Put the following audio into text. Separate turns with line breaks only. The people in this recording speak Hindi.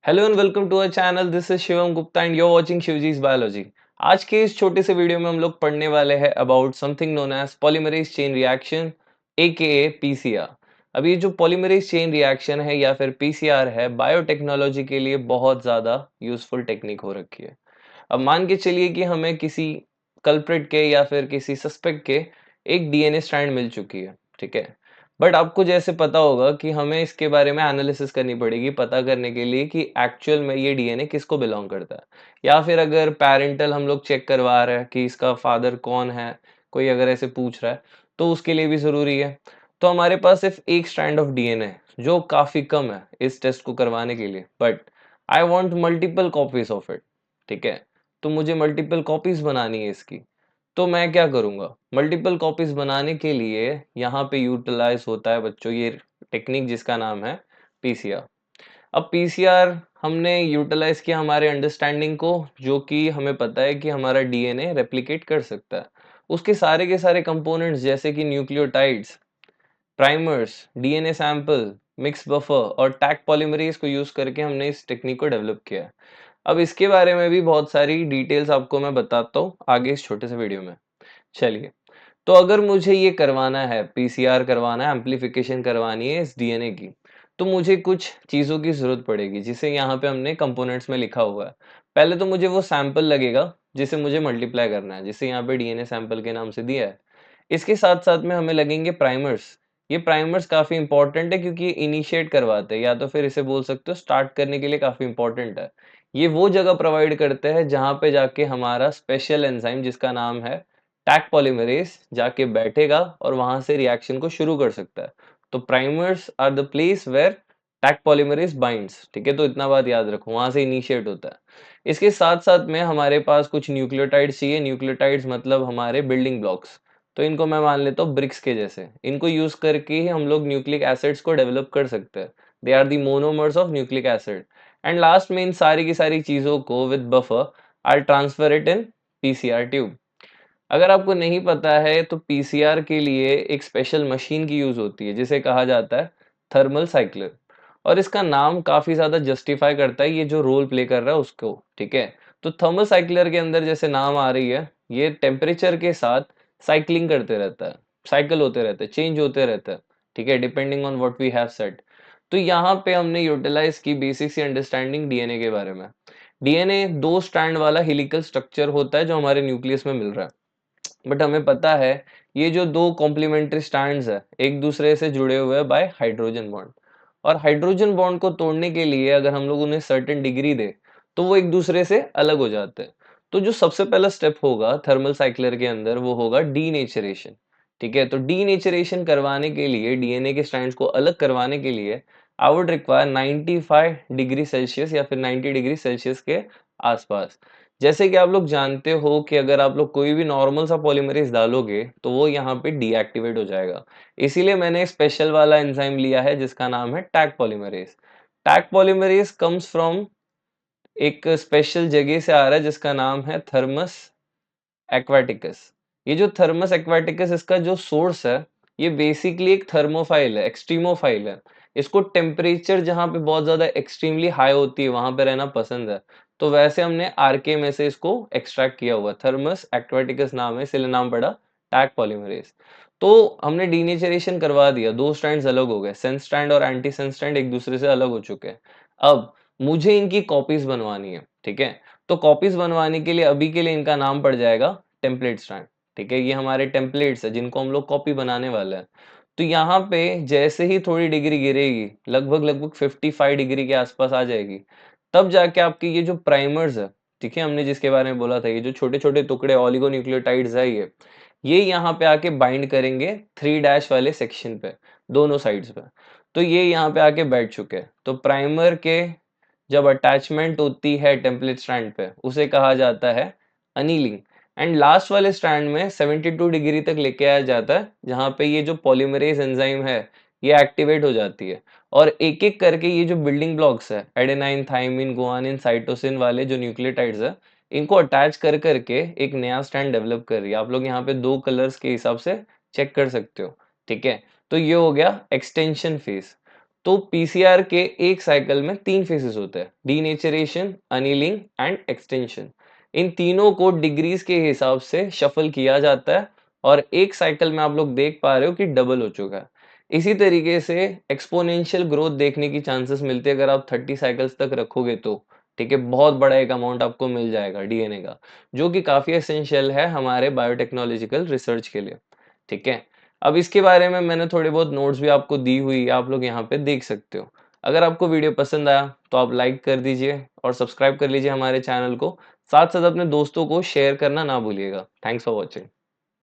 Hello and welcome to our channel. This is Shivam Gupta and you are watching Shivji's biology. आज के इस छोटे से वीडियो में हम लोग पढ़ने वाले हैं about something known as polymerase chain reaction a PCR. अब ये जो पॉलीमरेज चेन रिएक्शन है या फिर पीसीआर है, बायोटेक्नोलॉजी के लिए बहुत ज़्यादा यूजफुल टेक्निक हो रखी है। अब मान के चलिए कि हमें किसी कल्प्रिट के या फिर किसी सस्पेक्ट के एक डीएनए स्ट्रैंड मिल चुकी है, ठीक है। बट आपको जैसे पता होगा कि हमें इसके बारे में एनालिसिस करनी पड़ेगी पता करने के लिए कि एक्चुअल में ये डीएनए किसको बिलोंग करता है, या फिर अगर पेरेंटल हम लोग चेक करवा रहे हैं कि इसका फादर कौन है, कोई अगर ऐसे पूछ रहा है तो उसके लिए भी ज़रूरी है। तो हमारे पास सिर्फ एक स्ट्रैंड ऑफ डीएनए जो काफ़ी कम है इस टेस्ट को करवाने के लिए, but I want multiple copies of it, ठीक है। तो मुझे मल्टीपल कॉपीज बनानी है इसकी। तो मैं क्या करूंगा, मल्टीपल कॉपीज बनाने के लिए यहाँ पे यूटिलाइज होता है बच्चों ये टेक्निक जिसका नाम है पीसीआर। अब पीसीआर हमने यूटिलाइज किया हमारे अंडरस्टैंडिंग को, जो कि हमें पता है कि हमारा डीएनए रेप्लिकेट कर सकता है। उसके सारे के सारे कंपोनेंट्स जैसे कि nucleotides, primers, DNA sample, mix buffer और टैग पॉलीमरेज को यूज करके हमने इस टेक्निक को डेवलप किया है। अब इसके बारे में भी बहुत सारी डिटेल्स आपको मैं बताता हूँ आगे इस छोटे से वीडियो में। चलिए, तो अगर मुझे ये करवाना है, पीसीआर करवाना है, एम्प्लीफिकेशन करवानी है इस डीएनए की, तो मुझे कुछ चीज़ों की ज़रूरत पड़ेगी जिसे यहाँ पे हमने कंपोनेंट्स में लिखा हुआ है। पहले तो मुझे वो सैंपल लगेगा जिसे मुझे मल्टीप्लाई करना है, जिसे यहाँ पे डीएनए सैंपल के नाम से दिया है। इसके साथ-साथ में हमें लगेंगे प्राइमर्स। ये प्राइमर्स काफ़ी इंपॉर्टेंट है क्योंकि ये इनिशिएट करवाते हैं, या तो फिर इसे बोल सकते हो स्टार्ट करने के लिए काफ़ी इंपॉर्टेंट है। ये वो जगह प्रोवाइड करते हैं जहाँ पे जाके हमारा स्पेशल एंजाइम जिसका नाम है टैग पॉलीमरेज जाके बैठेगा और वहां से रिएक्शन को शुरू कर सकता है। तो primers are the place where Taq polymerase binds, ठीक है। तो इतना बात याद रखो, वहां से इनिशिएट होता है। इसके साथ साथ में हमारे पास कुछ न्यूक्लियोटाइड्स चाहिए। न्यूक्लियोटाइड्स मतलब हमारे बिल्डिंग ब्लॉक्स। तो इनको मैं मान लेता हूँ ब्रिक्स के जैसे, इनको यूज करके ही हम लोग न्यूक्लिक एसिड्स को डेवलप कर सकते हैं। They are the monomers of nucleic acid. And last में इन सारी की सारी चीजों को with buffer I transfer it in PCR tube. अगर आपको नहीं पता है तो पीसीआर के लिए एक स्पेशल मशीन की यूज होती है जिसे कहा जाता है थर्मल साइक्लर। और इसका नाम काफी ज्यादा जस्टिफाई करता है ये जो रोल प्ले कर रहा है उसको, ठीक है। तो थर्मल साइक्लर के अंदर जैसे नाम आ रही है, ये टेम्परेचर के साथ साइक्लिंग करते रहता है, साइकिल होते रहते हैं, चेंज होते रहता है, ठीक है, depending on what we have set. तो यहाँ पे हमने यूटिलाइज की बेसिक सी अंडरस्टैंडिंग डीएनए के बारे में। डीएनए दो स्ट्रैंड वाला हेलिकल स्ट्रक्चर होता है जो हमारे न्यूक्लियस में मिल रहा है। बट हमें पता है ये जो दो कॉम्प्लीमेंट्री स्ट्रैंड्स है एक दूसरे से जुड़े हुए हैं बाय हाइड्रोजन बॉन्ड। और हाइड्रोजन बॉन्ड को तोड़ने के लिए अगर हम लोग उन्हें सर्टेन डिग्री दे तो वो एक दूसरे से अलग हो जाते हैं। तो जो सबसे पहला स्टेप होगा थर्मल साइक्लर के अंदर वो होगा डीनेचरेशन, ठीक है। तो डीनेचरेशन करवाने के लिए, डीएनए के स्ट्रैंड्स को अलग करवाने के लिए I would require 95 degree Celsius या फिर 90 डिग्री सेल्सियस के आसपास। जैसे कि आप लोग जानते हो कि अगर आप लोग कोई भी नॉर्मल सा पॉलीमरेज डालोगे तो वो यहाँ पे डीएक्टिवेट हो जाएगा। इसीलिए मैंने एक स्पेशल वाला एंजाइम लिया है जिसका नाम है tag polymerase. Tag polymerase comes from एक स्पेशल जगह से आ रहा है जिसका नाम है थर्मस एक्वाटिकस। ये जो थर्मस एक्वाटिकस इसका जो सोर्स है, ये बेसिकली एक थर्मोफाइल है, एक्सट्रीमोफाइल है। इसको टेम्परेचर जहाँ पे बहुत ज्यादा एक्सट्रीमली हाई होती है वहां पे रहना पसंद है। तो वैसे हमने आरके में से इसको एक्सट्रैक्ट किया हुआ, थर्मस एक्वाटिकस नाम है, इसलिए नाम पड़ा टैग पॉलीमरेज। तो हमने डीनेचरेशन करवा दिया, दो स्ट्रैंड्स अलग हो गए, सेंस स्ट्रैंड और एंटी सेंस स्ट्रैंड एक दूसरे से अलग हो चुके हैं। अब मुझे इनकी कॉपीज बनवानी है, ठीक है। तो कॉपीज बनवाने के लिए अभी के लिए इनका नाम पड़ जाएगा टेम्पलेट स्ट्रैंड, ठीक है। ये हमारे टेम्पलेट्स है जिनको हम लोग कॉपी बनाने वाले हैं। तो यहाँ पे जैसे ही थोड़ी डिग्री गिरेगी, लगभग लगभग 55 डिग्री के आसपास आ जाएगी, तब जाके आपके ये जो प्राइमर्स है, ठीक है, हमने जिसके बारे में बोला था, ये जो छोटे छोटे टुकड़े ऑलिगोन्यूक्लियोटाइड्स है, ये यहाँ पे आके बाइंड करेंगे 3 डैश वाले सेक्शन पे, दोनों साइड्स पे। तो ये यहाँ पे आके बैठ चुके हैं। तो प्राइमर के जब अटैचमेंट होती है टेम्पलेट स्ट्रैंड पे उसे कहा जाता है अनीलिंग। एंड लास्ट वाले स्ट्रैंड में 72 डिग्री तक लेके आया जाता है जहां पे ये जो पॉलीमरेज एंजाइम है ये एक्टिवेट हो जाती है। और एक एक करके ये जो बिल्डिंग ब्लॉक्स है, एडेनाइन, थाइमिन, गुआनिन, साइटोसिन वाले जो न्यूक्लियोटाइड्स है, इनको अटैच कर करके एक नया स्ट्रैंड डेवलप कर रही है। आप लोग यहाँ पे दो कलर्स के हिसाब से चेक कर सकते हो, ठीक है। तो ये हो गया एक्सटेंशन फेज। तो पीसीआर के एक साइकिल में 3 फेजेस होते हैं, डीनेचरेशन, अनिलिंग एंड एक्सटेंशन। इन तीनों को डिग्रीज के हिसाब से शफल किया जाता है और एक साइकिल में आप लोग देख पा रहे हो कि डबल हो चुका है। इसी तरीके से एक्सपोनेंशियल ग्रोथ देखने की चांसेस मिलती है अगर आप 30 साइकिल्स तक रखोगे तो, ठीक है? बहुत बड़ा एक अमाउंट आपको मिल जाएगा डीएनए का, जो कि काफ़ी एसेंशियल है हमारे बायोटेक्नोलॉजिकल रिसर्च के लिए, ठीक है? अब इसके बारे में मैंने थोड़े बहुत नोट्स भी आपको दी हुई है, आप लोग यहाँ पे देख सकते हो। अगर आपको वीडियो पसंद आया तो आप लाइक कर दीजिए और सब्सक्राइब कर लीजिए हमारे चैनल को। साथ-साथ अपने दोस्तों को शेयर करना ना भूलिएगा। Thanks for watching.